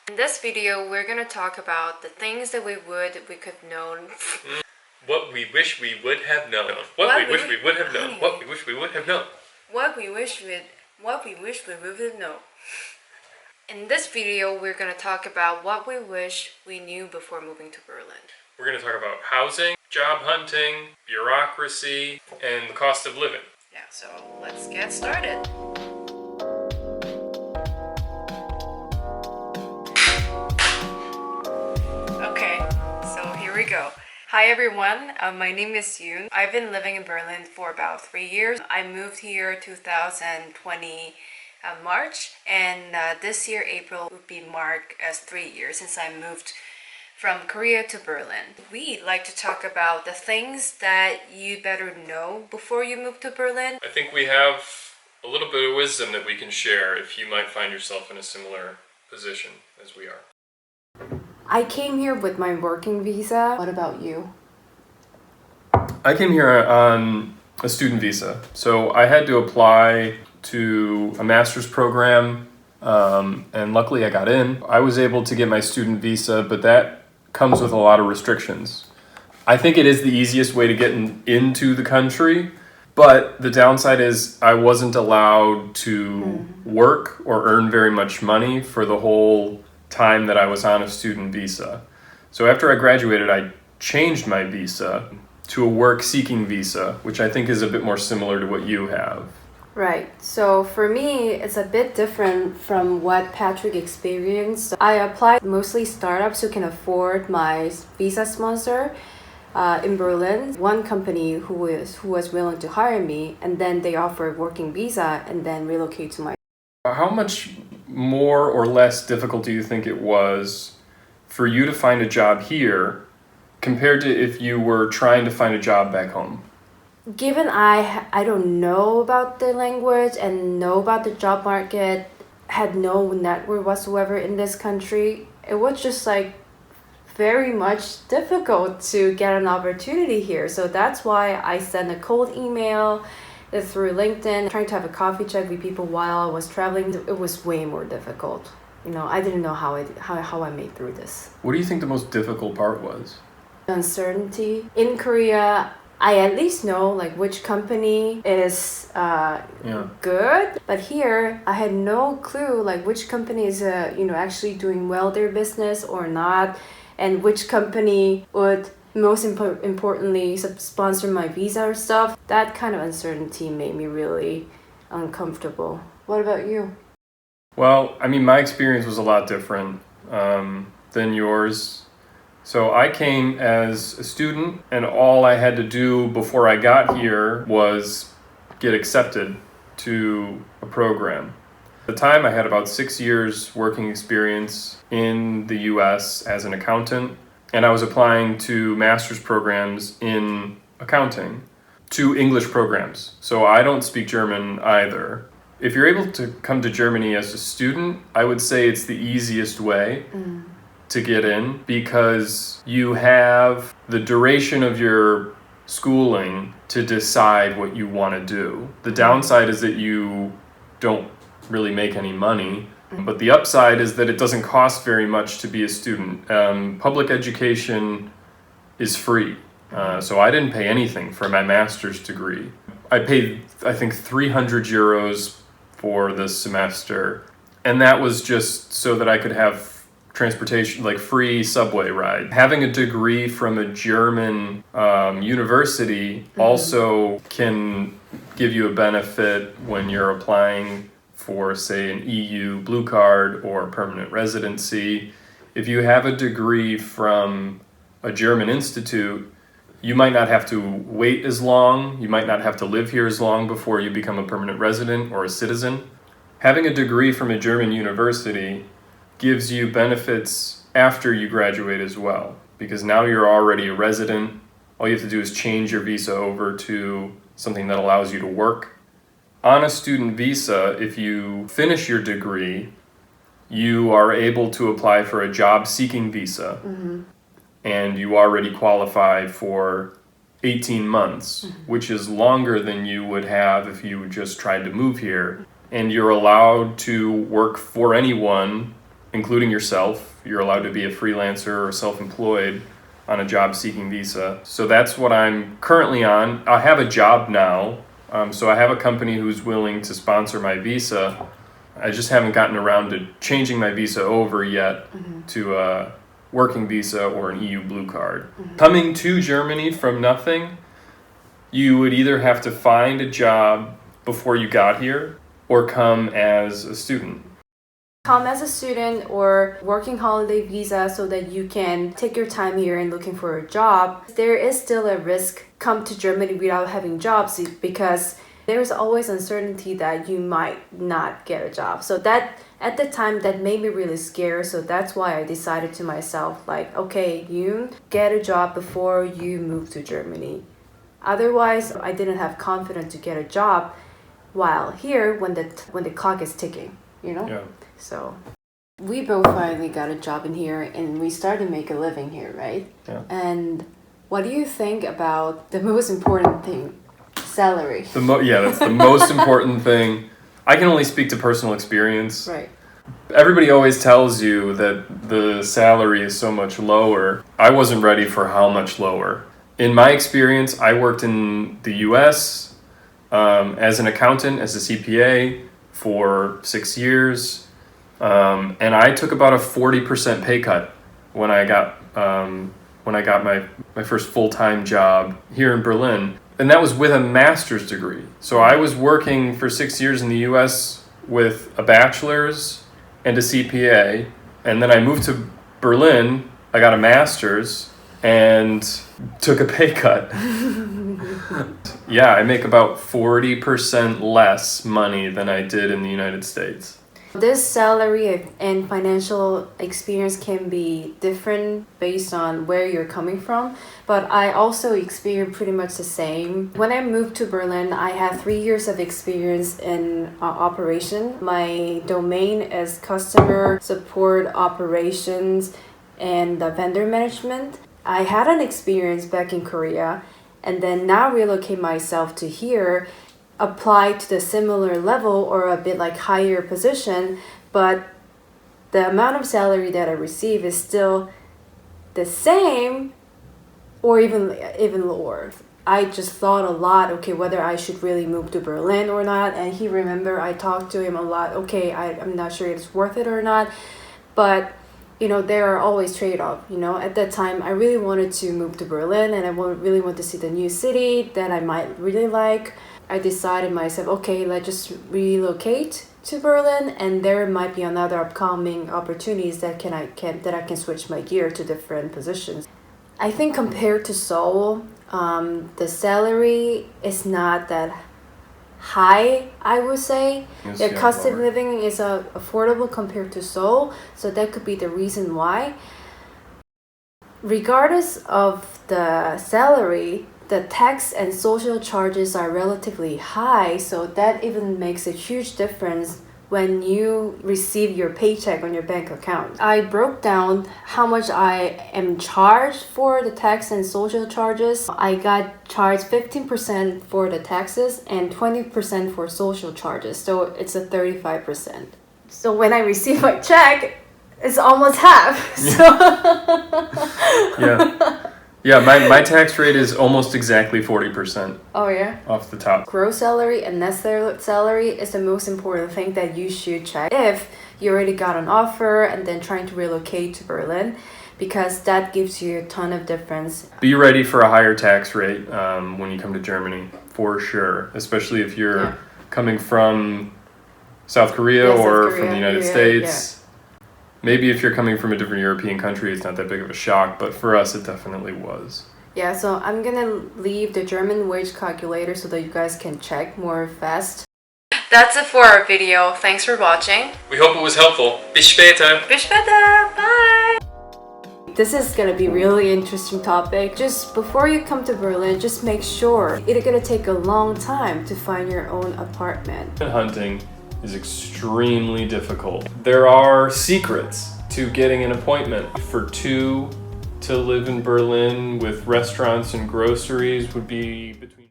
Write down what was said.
In this video, we're going to talk about the things that we could have known. What we wish we would have known. What we wish we would have known. What we wish we would have known. What we wish we would have known. In this video, we're going to talk about what we wish we knew before moving to Berlin. We're going to talk about housing, job hunting, bureaucracy, and the cost of living. Yeah, so let's get started. Okay, so here we go. Hi everyone, my name is Yoon. I've been living in Berlin for about 3 years. I moved here 2020 March, and this year April would be marked as 3 years since I moved from Korea to Berlin. We like to talk about the things that you better know before you move to Berlin. I think we have a little bit of wisdom that we can share if you might find yourself in a similar position as we are. I came here with my working visa. What about you? I came here on a student visa. So I had to apply to a master's program, and luckily I got in. I was able to get my student visa, but that comes with a lot of restrictions. I think it is the easiest way to get into the country, but the downside is I wasn't allowed to work or earn very much money for the whole time that I was on a student visa. So after I graduated, I changed my visa to a work-seeking visa, which I think is a bit more similar to what you have. Right. So for me, it's a bit different from what Patrick experienced. I applied mostly startups who can afford my visa sponsor in Berlin. One company who was willing to hire me, and then they offered working visa and then relocate to my. How much more or less difficult do you think it was for you to find a job here compared to if you were trying to find a job back home? Given I don't know about the language and know about the job market, had no network whatsoever in this country, it was just like very much difficult to get an opportunity here. So that's why I sent a cold email through LinkedIn, trying to have a coffee chat with people while I was traveling. It was way more difficult. You know, I didn't know how I made through this. What do you think the most difficult part was? Uncertainty. In Korea, I at least know like which company is good, but here I had no clue like which company is actually doing well their business or not, and which company would most importantly sponsor my visa or stuff. That kind of uncertainty made me really uncomfortable. What about you? Well, I mean, my experience was a lot different than yours. So I came as a student, and all I had to do before I got here was get accepted to a program. At the time, I had about 6 years working experience in the US as an accountant, and I was applying to master's programs in accounting, to English programs. So I don't speak German either. If you're able to come to Germany as a student, I would say it's the easiest way to get in, because you have the duration of your schooling to decide what you want to do. The downside is that you don't really make any money, but the upside is that it doesn't cost very much to be a student. Public education is free, so I didn't pay anything for my master's degree. I paid, I think, 300 euros for the semester, and that was just so that I could have transportation, like free subway ride. Having a degree from a German university also can give you a benefit when you're applying for, say, an EU blue card or permanent residency. If you have a degree from a German institute, you might not have to wait as long, you might not have to live here as long before you become a permanent resident or a citizen. Having a degree from a German university gives you benefits after you graduate as well, because now you're already a resident. All you have to do is change your visa over to something that allows you to work. On a student visa, if you finish your degree, you are able to apply for a job-seeking visa, and you already qualify for 18 months, which is longer than you would have if you just tried to move here. And you're allowed to work for anyone including yourself. You're allowed to be a freelancer or self-employed on a job-seeking visa. So that's what I'm currently on. I have a job now, so I have a company who's willing to sponsor my visa. I just haven't gotten around to changing my visa over yet to a working visa or an EU blue card. Coming to Germany from nothing, you would either have to find a job before you got here or come as a student. Come as a student or working holiday visa so that you can take your time here and looking for a job. There is still a risk come to Germany without having jobs because there's always uncertainty that you might not get a job. So that at the time that made me really scared. So that's why I decided to myself like, okay, you get a job before you move to Germany. Otherwise, I didn't have confidence to get a job while here when the clock is ticking, you know? Yeah. So we both finally got a job in here and we started to make a living here, right? Yeah. And what do you think about the most important thing? Salary. That's the most important thing. I can only speak to personal experience. Right. Everybody always tells you that the salary is so much lower. I wasn't ready for how much lower. In my experience, I worked in the US as an accountant, as a CPA for 6 years. And I took about a 40% pay cut when I got my first full-time job here in Berlin. And that was with a master's degree. So I was working for 6 years in the US with a bachelor's and a CPA. And then I moved to Berlin, I got a master's and took a pay cut. Yeah, I make about 40% less money than I did in the United States. This salary and financial experience can be different based on where you're coming from, but I also experienced pretty much the same. When I moved to Berlin, I had 3 years of experience in operation. My domain is customer support operations and vendor management. I had an experience back in Korea and then now relocate myself to here, apply to the similar level or a bit like higher position, but the amount of salary that I receive is still the same or even lower. I just thought a lot, okay, whether I should really move to Berlin or not. And I talked to him a lot, okay, I'm not sure it's worth it or not. But you know, there are always trade-offs. You know, at that time, I really wanted to move to Berlin and I really want to see the new city that I might really like. I decided myself, okay, let's just relocate to Berlin and there might be another upcoming opportunities that I can switch my gear to different positions. I think compared to Seoul, the salary is not that high, I would say. The cost of living is affordable compared to Seoul, so that could be the reason why. Regardless of the salary, the tax and social charges are relatively high, so that even makes a huge difference when you receive your paycheck on your bank account. I broke down how much I am charged for the tax and social charges. I got charged 15% for the taxes and 20% for social charges, so it's a 35%. So when I receive my check, it's almost half. So Yeah, my tax rate is almost exactly 40%. Oh yeah? Off the top. Gross salary and net salary is the most important thing that you should check if you already got an offer and then trying to relocate to Berlin, because that gives you a ton of difference. Be ready for a higher tax rate when you come to Germany, for sure. Especially if you're coming from South Korea or from the United States. Yeah. Maybe if you're coming from a different European country, it's not that big of a shock, but for us, it definitely was. Yeah, so I'm gonna leave the German wage calculator so that you guys can check more fast. That's it for our video. Thanks for watching. We hope it was helpful. Bis später. Bis später. Bye. This is gonna be really interesting topic. Just before you come to Berlin, just make sure it's gonna take a long time to find your own apartment. Hunting is extremely difficult. There are secrets to getting an appointment. For two to live in Berlin with restaurants and groceries would be between